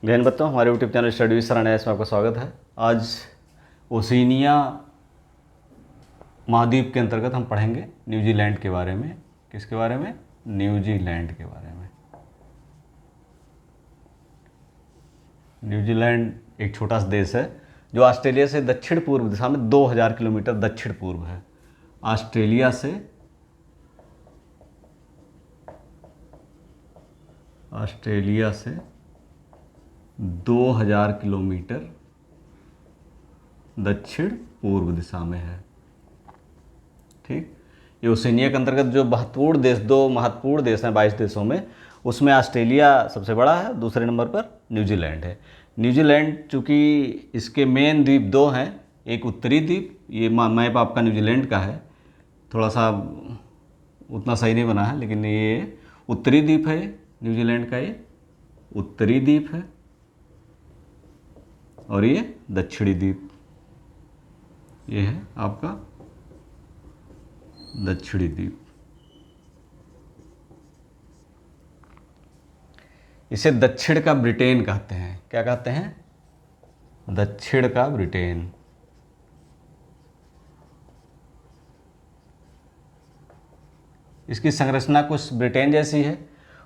बहन बच्चों, हमारे YouTube channel study with sir में आपका स्वागत है। आज ओशिनिया महाद्वीप के अंतर्गत हम पढ़ेंगे न्यूजीलैंड के बारे में। किसके बारे में? न्यूजीलैंड के बारे में। न्यूजीलैंड एक छोटा सा देश है जो ऑस्ट्रेलिया से दक्षिण पूर्व दिशा में 2000 किलोमीटर दक्षिण पूर्व है। ऑस्ट्रेलिया से 2000 किलोमीटर दक्षिण पूर्व दिशा में है। ठीक, ये ओशिनिया के अंतर्गत जो दो महत्वपूर्ण देश हैं 22 देशों में, उसमें ऑस्ट्रेलिया सबसे बड़ा है, दूसरे नंबर पर न्यूजीलैंड है। न्यूजीलैंड चूँकि इसके मेन द्वीप दो हैं, एक उत्तरी द्वीप, ये मैप आपका न्यूजीलैंड का है, थोड़ा सा उतना सही नहीं बना है, लेकिन ये उत्तरी द्वीप है न्यूजीलैंड का, ये उत्तरी द्वीप है, और ये दक्षिणी द्वीप, ये है आपका दक्षिणी द्वीप। इसे दक्षिण का ब्रिटेन कहते हैं। क्या कहते हैं? दक्षिण का ब्रिटेन। इसकी संरचना कुछ ब्रिटेन जैसी है।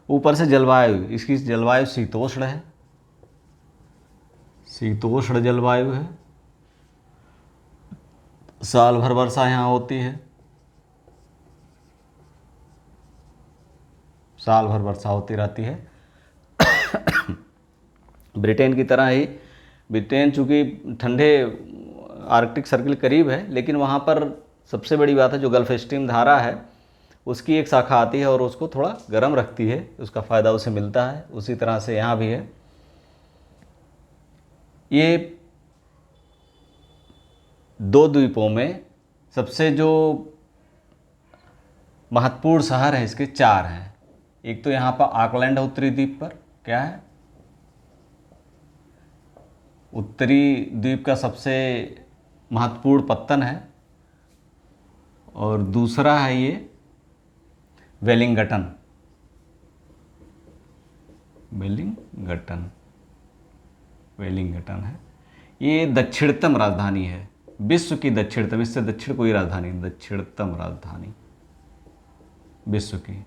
ऊपर से जलवायु, इसकी जलवायु शीतोष्ण है, शीतोष्ण जलवायु है, साल भर वर्षा यहाँ होती है, साल भर वर्षा होती रहती है। ब्रिटेन की तरह ही ब्रिटेन चूँकि ठंडे आर्कटिक सर्किल करीब है, लेकिन वहाँ पर सबसे बड़ी बात है जो गल्फ स्ट्रीम धारा है उसकी एक शाखा आती है और उसको थोड़ा गर्म रखती है, उसका फ़ायदा उसे मिलता है। उसी तरह से यहाँ भी है। ये दो द्वीपों में सबसे जो महत्वपूर्ण शहर है इसके 4 हैं। एक तो यहाँ पर ऑकलैंड है उत्तरी द्वीप पर, क्या है? उत्तरी द्वीप का सबसे महत्वपूर्ण पत्तन है। और दूसरा है ये वेलिंगटन, वेलिंगटन है। ये दक्षिणतम राजधानी है, विश्व की दक्षिणतम, इससे दक्षिण कोई राजधानी, दक्षिणतम राजधानी विश्व की।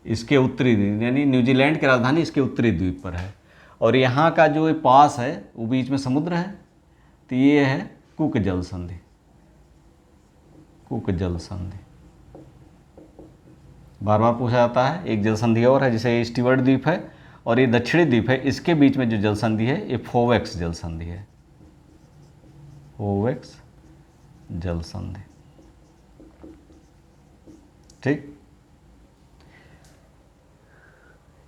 इसके उत्तरी द्वीप यानी न्यूजीलैंड की राजधानी इसके उत्तरी द्वीप पर है। और यहाँ का जो पास है वो बीच में समुद्र है, तो ये है कुक जल संधि। कुक जल संधि बार बार पूछा जाता है। एक जल संधि और है जिसे स्टीवर्ट द्वीप है, और ये दक्षिणी द्वीप है, इसके बीच में जो जल संधि है ये फोवेक्स जल संधि है, फोवेक्स जल संधि। ठीक,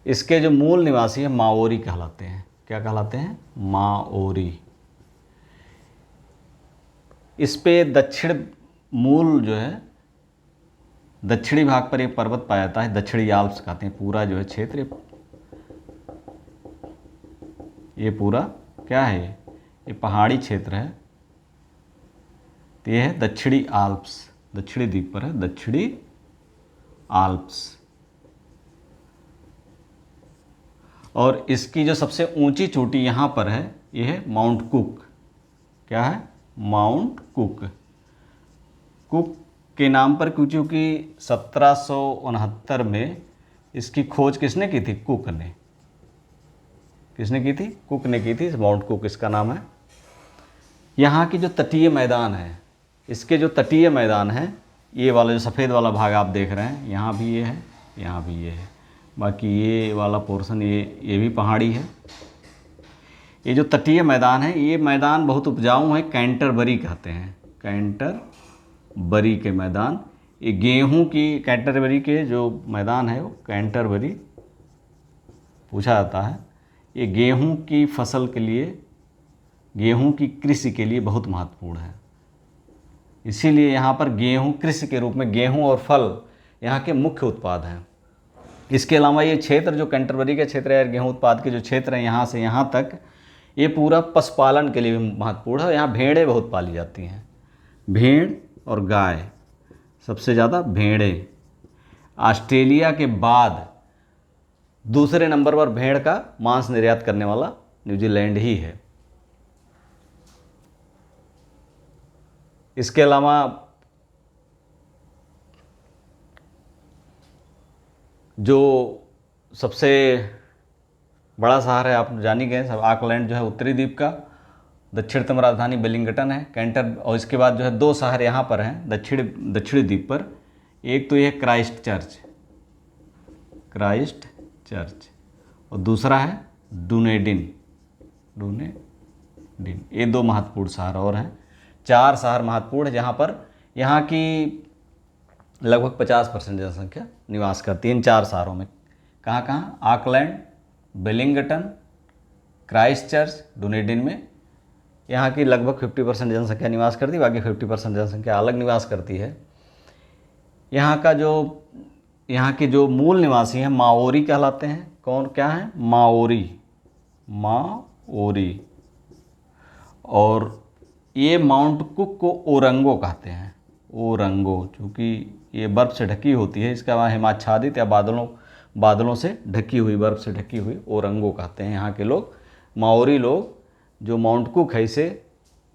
इसके जो मूल निवासी है माओरी कहलाते हैं। क्या कहलाते हैं? माओरी। इस पे दक्षिण मूल जो है दक्षिणी भाग पर एक पर्वत पाया जाता है, दक्षिणी आल्प्स कहते हैं। पूरा जो है क्षेत्र ये पूरा क्या है? ये पहाड़ी क्षेत्र है। तो ये है दक्षिणी आल्प्स, दक्षिणी द्वीप पर है दक्षिणी आल्प्स। और इसकी जो सबसे ऊंची चोटी यहाँ पर है ये है माउंट कुक। क्या है? Mount cook. कुक के नाम पर क्योंकि 1769 में इसकी खोज किसने की थी? कुक ने। किसने की थी? कुक ने की थी। माउंट कुक इसका नाम है। यहाँ की जो तटीय मैदान है, इसके जो तटीय मैदान है, ये वाला जो सफ़ेद वाला भाग आप देख रहे हैं, यहाँ भी ये है, यहाँ भी ये है, बाकी ये वाला पोर्शन ये भी पहाड़ी है। ये जो तटीय मैदान है, ये मैदान बहुत उपजाऊ है, कैंटरबरी कहते हैं, कैंटरबरी के मैदान। ये गेहूं की, कैंटरबरी के जो मैदान है वो कैंटरबरी पूछा जाता है। ये गेहूं की फसल के लिए, गेहूं की कृषि के लिए बहुत महत्वपूर्ण है। इसीलिए यहाँ पर गेहूं कृषि के रूप में गेहूं और फल यहाँ के मुख्य उत्पाद हैं। इसके अलावा ये क्षेत्र जो कैंटरबरी का क्षेत्र है, गेहूं उत्पाद के जो क्षेत्र हैं यहाँ से यहाँ तक, ये पूरा पशुपालन के लिए भी महत्वपूर्ण है। यहाँ भेड़ें बहुत पाली जाती हैं, भेड़ और गाय, सबसे ज़्यादा भेड़ें। ऑस्ट्रेलिया के बाद दूसरे नंबर पर भेड़ का मांस निर्यात करने वाला न्यूजीलैंड ही है। इसके अलावा जो सबसे बड़ा शहर है आप जान ही गए सब, ऑकलैंड जो है उत्तरी द्वीप का, दक्षिणतम राजधानी वेलिंगटन है, कैंटर, और इसके बाद जो है दो शहर यहाँ पर हैं दक्षिणी द्वीप पर। एक तो ये क्राइस्ट चर्च और दूसरा है डुनेडिन। ये दो महत्वपूर्ण शहर और हैं। 4 शहर महत्वपूर्ण है जहाँ पर यहाँ की लगभग 50% जनसंख्या निवास करती है इन 4 शहरों में। कहाँ कहाँ? Auckland, Wellington, Christ church, Dunedin में यहाँ की लगभग 50% जनसंख्या निवास करती है, बाकी 50% जनसंख्या अलग निवास करती है। यहाँ के जो मूल निवासी हैं माओरी कहलाते हैं। कौन क्या है? माओरी। और ये माउंट कुक को ओरंगो कहते हैं। ओरंगो, चूँकि ये बर्फ़ से ढकी होती है, इसका वहाँ हिमाच्छादित या बादलों से ढकी हुई, बर्फ़ से ढकी हुई, ओरंगो कहते हैं यहाँ के लोग। माओरी लोग जो माउंट कुक है इसे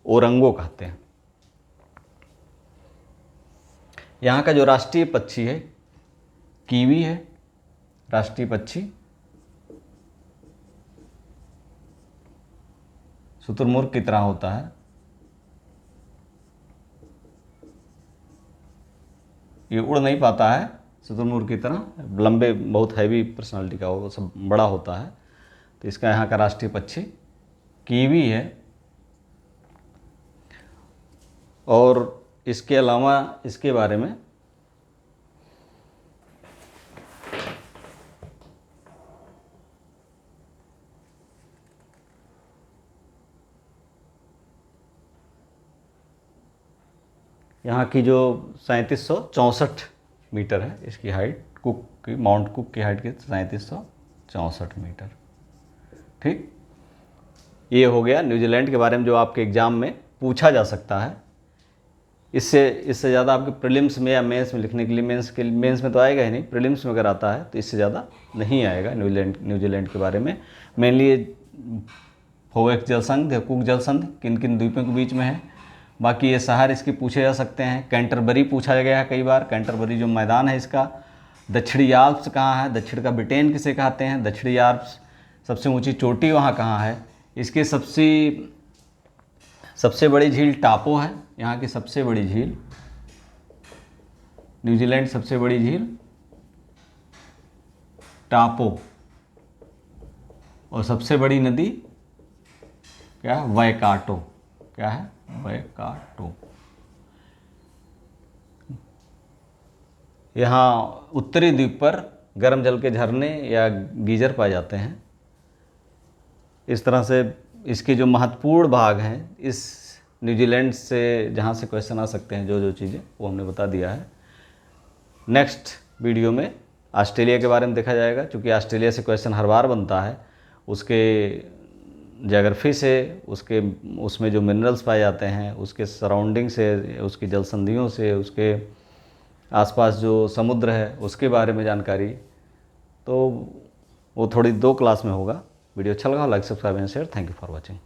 ओरंगो कहते हैं। यहाँ का जो राष्ट्रीय पक्षी है कीवी है राष्ट्रीय पक्षी। शुतुरमुर्ग की तरह होता है। ये उड़ नहीं पाता है शुतुरमुर्ग की तरह, लंबे, बहुत हैवी पर्सनालिटी का, वो सब बड़ा होता है। तो इसका यहाँ का राष्ट्रीय पक्षी कीवी है। और इसके अलावा इसके बारे में यहाँ की जो 3764 मीटर है इसकी हाइट, माउंट कुक की हाइट की 3764 मीटर। ठीक, ये हो गया न्यूजीलैंड के बारे में जो आपके एग्ज़ाम में पूछा जा सकता है। इससे ज़्यादा आपके प्रीलिम्स में या मेंस में लिखने के लिए, मेंस में तो आएगा ही नहीं, प्रीलिम्स में अगर आता है तो इससे ज़्यादा नहीं आएगा न्यूजीलैंड के बारे में। मेनली फोवेक जलसंधि, कुक जलसंधि किन किन द्वीपों के बीच में है। बाकी ये शहर इसके पूछे जा सकते हैं। कैंटरबरी पूछा गया है कई बार। कैंटरबरी जो मैदान है इसका। दक्षिणी आल्प्स कहाँ है? दक्षिण का ब्रिटेन किसे कहते हैं? दक्षिणी आल्प्स। सबसे ऊंची चोटी वहाँ कहाँ है? इसके सबसे बड़ी झील टापो है। यहाँ की सबसे बड़ी झील, न्यूजीलैंड सबसे बड़ी झील टापो। और सबसे बड़ी नदी क्या है? वैकाटो। क्या है? वैकाटो। यहाँ उत्तरी द्वीप पर गर्म जल के झरने या गीजर पाए जाते हैं। इस तरह से इसके जो महत्वपूर्ण भाग हैं इस न्यूजीलैंड से, जहाँ से क्वेश्चन आ सकते हैं, जो चीज़ें वो हमने बता दिया है। नेक्स्ट वीडियो में ऑस्ट्रेलिया के बारे में देखा जाएगा, क्योंकि ऑस्ट्रेलिया से क्वेश्चन हर बार बनता है। उसके ज्योग्राफी से, उसमें जो मिनरल्स पाए जाते हैं, उसके सराउंडिंग से, उसकी जलसंधियों से, उसके आसपास जो समुद्र है उसके बारे में जानकारी, तो वो थोड़ी 2 क्लास में होगा। वीडियो अच्छा लगा like, subscribe and share. Thank you for watching.